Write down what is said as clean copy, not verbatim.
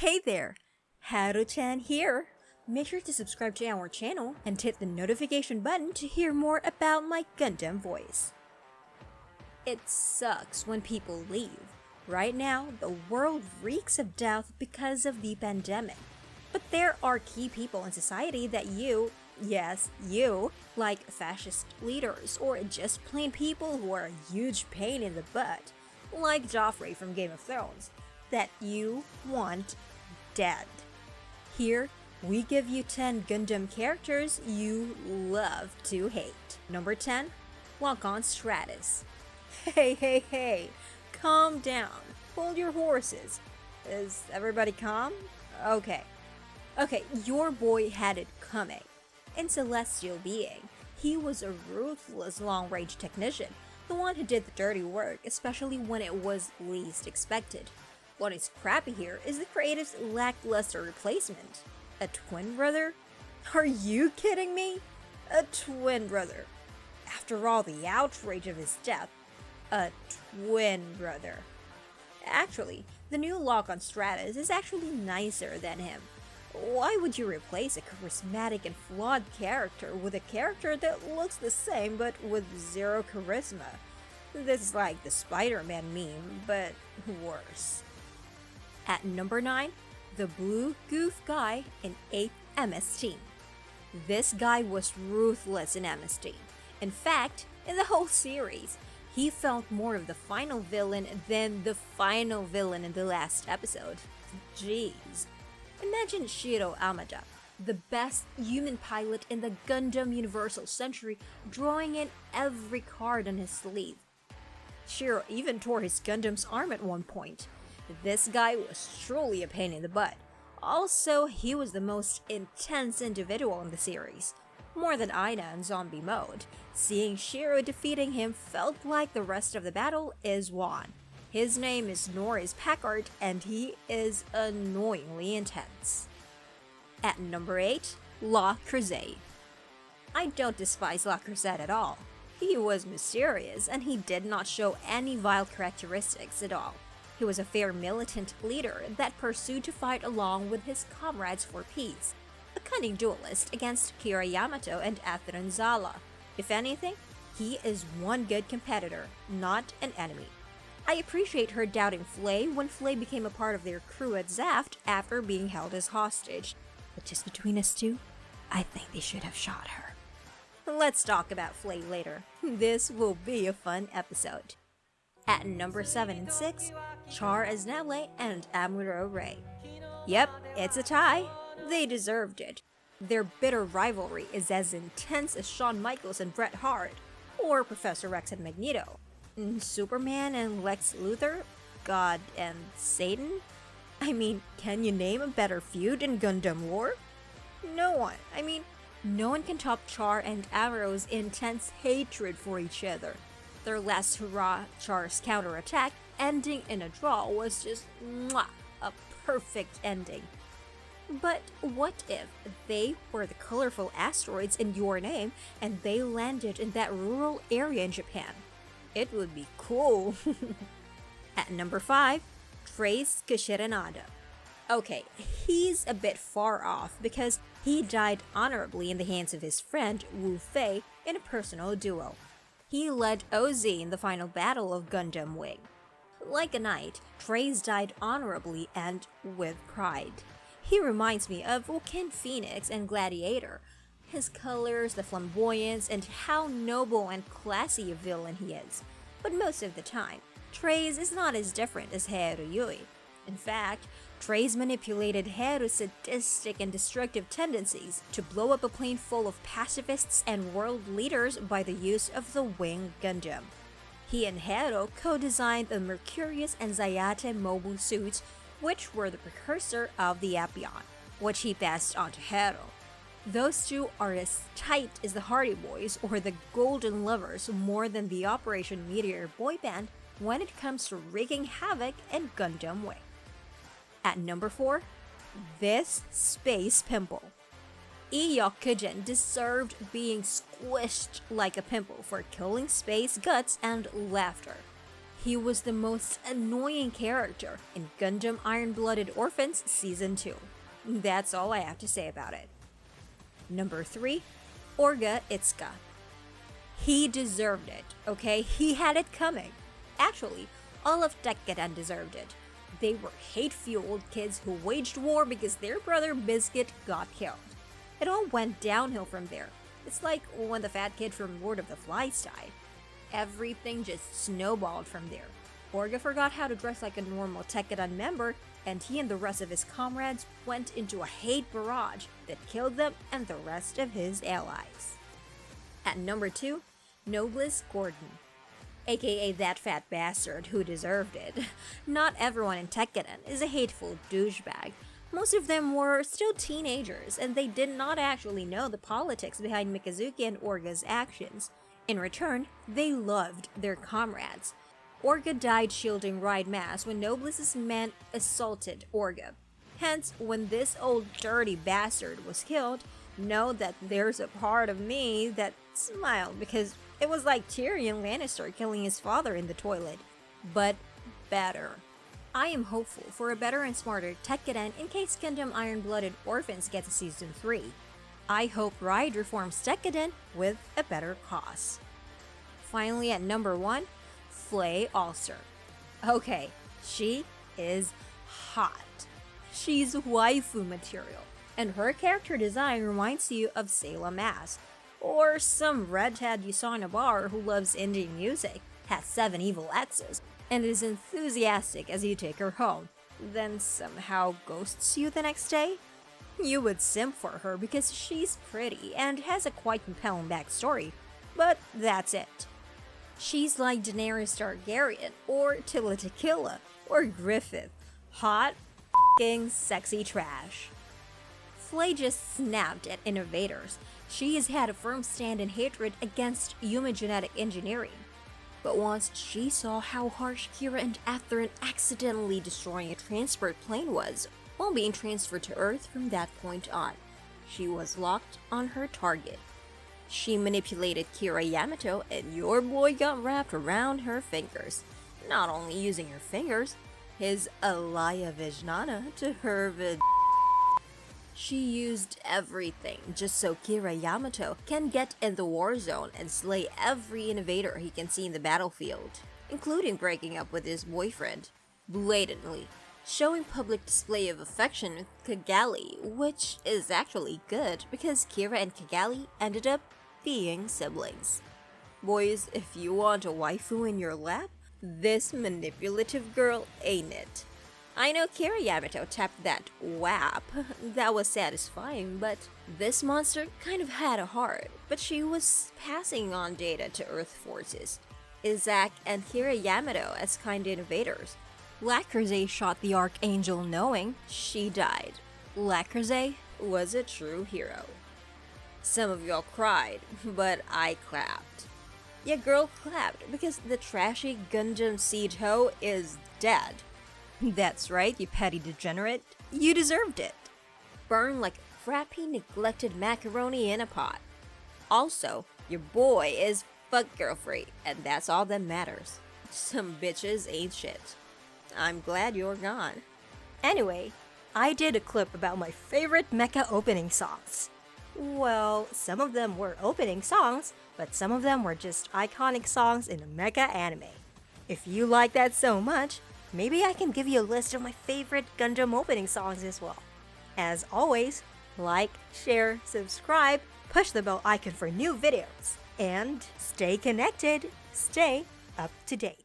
Hey there, Haru-chan here. Make sure to subscribe to our channel and hit the notification button to hear more about my Gundam voice. It sucks when people leave. Right now, the world reeks of death because of the pandemic. But there are key people in society that you, yes, you, like fascist leaders or just plain people who are a huge pain in the butt, like Joffrey from Game of Thrones, that you want dead. Here, we give you 10 Gundam characters you love to hate. Number 10, Lockon Stratos. Hey, calm down. Hold your horses. Is everybody calm? Okay, your boy had it coming. In Celestial Being, he was a ruthless long-range technician, the one who did the dirty work, especially when it was least expected. What is crappy here is the creative's lackluster replacement. A twin brother? Are you kidding me? A twin brother. After all the outrage of his death, a twin brother. Actually, the new Lockon Stratos is actually nicer than him. Why would you replace a charismatic and flawed character with a character that looks the same but with zero charisma? This is like the Spider-Man meme, but worse. At number 9, the Blue Gouf Guy in 8th MS Team. This guy was ruthless in MS Team. In fact, in the whole series, he felt more of the final villain than the final villain in the last episode. Jeez. Imagine Shiro Amada, the best human pilot in the Gundam Universal Century, drawing in every card on his sleeve. Shiro even tore his Gundam's arm at one point. This guy was truly a pain in the butt. Also, he was the most intense individual in the series. More than Aina in zombie mode, seeing Shiro defeating him felt like the rest of the battle is won. His name is Norris Packard, and he is annoyingly intense. At number 8, La Creuset. I don't despise La Creuset at all. He was mysterious, and he did not show any vile characteristics at all. He was a fair militant leader that pursued to fight along with his comrades for peace. A cunning duelist against Kira Yamato and Atheron Zala. If anything, he is one good competitor, not an enemy. I appreciate her doubting Flay when Flay became a part of their crew at Zaft after being held as hostage. But just between us two, I think they should have shot her. Let's talk about Flay later. This will be a fun episode. At number 7 and 6, Char Aznable and Amuro Ray. Yep, it's a tie. They deserved it. Their bitter rivalry is as intense as Shawn Michaels and Bret Hart, or Professor Rex and Magneto. Superman and Lex Luthor? God and Satan? I mean, can you name a better feud in Gundam lore? No one. No one can top Char and Amuro's intense hatred for each other. Their last hurrah, Char's counterattack, ending in a draw, was just a perfect ending. But what if they were the colorful asteroids in Your Name and they landed in that rural area in Japan? It would be cool. At number 5, Treize Khusherenada. Okay, he's a bit far off because he died honorably in the hands of his friend Wu Fei in a personal duel. He led OZ in the final battle of Gundam Wing. Like a knight, Treize died honorably and with pride. He reminds me of Joaquin Phoenix and Gladiator. His colors, the flamboyance, and how noble and classy a villain he is. But most of the time, Treize is not as different as Heru Yui. In fact, Treize manipulated Heru's sadistic and destructive tendencies to blow up a plane full of pacifists and world leaders by the use of the Wing Gundam. He and Heru co-designed the Mercurius and Zayate mobile suits, which were the precursor of the Apion, which he passed on to Heru. Those two are as tight as the Hardy Boys or the Golden Lovers more than the Operation Meteor boy band when it comes to wreaking havoc in Gundam Wing. At number 4, this space pimple. Iyokujin deserved being squished like a pimple for killing space guts and laughter. He was the most annoying character in Gundam Iron-Blooded Orphans Season 2. That's all I have to say about it. Number 3, Orga Itsuka. He deserved it, okay? He had it coming. Actually, all of Vdekjet deserved it. They were hate-fueled kids who waged war because their brother Bevredigende got killed. It all went downhill from there. It's like when the fat kid from Lord of the Flies died. Everything just snowballed from there. Orga forgot how to dress like a normal Vdekjet member, and he and the rest of his comrades went into a hate barrage that killed them and the rest of his allies. At number 2, Nobliss Gordon, aka that fat bastard who deserved it. Not everyone in Vdekjet is a hateful douchebag. Most of them were still teenagers, and they did not actually know the politics behind Mikazuki and Orga's actions. In return, they loved their comrades. Orga died shielding Ride Mass when Nobliss's men assaulted Orga. Hence, when this old dirty bastard was killed, know that there's a part of me that smiled because it was like Tyrion Lannister killing his father in the toilet, but better. I am hopeful for a better and smarter Vdekjet in case Gundam Iron-Blooded Orphans gets a Season 3. I hope Ride reforms Vdekjet with a better cause. Finally, at number 1, Flay Allster. Okay, she is hot. She's waifu material, and her character design reminds you of Salem Ass, or some redhead you saw in a bar who loves indie music, has 7 evil exes, and is enthusiastic as you take her home, then somehow ghosts you the next day? You would simp for her because she's pretty and has a quite compelling backstory, but that's it. She's like Daenerys Targaryen, or Tila Tequila, or Griffith. Hot, f***ing sexy trash. Flay just snapped at innovators. She has had a firm stand in hatred against human genetic engineering. But once she saw how harsh Kira and Athrun accidentally destroying a transport plane was while being transferred to Earth from that point on, she was locked on her target. She manipulated Kira Yamato and your boy got wrapped around her fingers. Not only using her fingers, his Alaya Vijnana to her She used everything just so Kira Yamato can get in the war zone and slay every invader he can see in the battlefield, including breaking up with his boyfriend, blatantly, showing public display of affection with Kigali, which is actually good because Kira and Kigali ended up being siblings. Boys, if you want a waifu in your lap, this manipulative girl ain't it. I know Kira Yamato tapped that WAP, that was satisfying, but this monster kind of had a heart, but she was passing on data to Earth forces. Izak and Kira Yamato as kind innovators. Creuset shot the Archangel knowing she died. Creuset was a true hero. Some of y'all cried, but I clapped. Yeah, girl clapped because the trashy Gundam seed hoe is dead. That's right, you petty degenerate. You deserved it. Burn like crappy, neglected macaroni in a pot. Also, your boy is fuck girl free, and that's all that matters. Some bitches ain't shit. I'm glad you're gone. Anyway, I did a clip about my favorite mecha opening songs. Well, some of them were opening songs, but some of them were just iconic songs in a mecha anime. If you like that so much, maybe I can give you a list of my favorite Gundam opening songs as well. As always, like, share, subscribe, push the bell icon for new videos, and stay connected, stay up to date.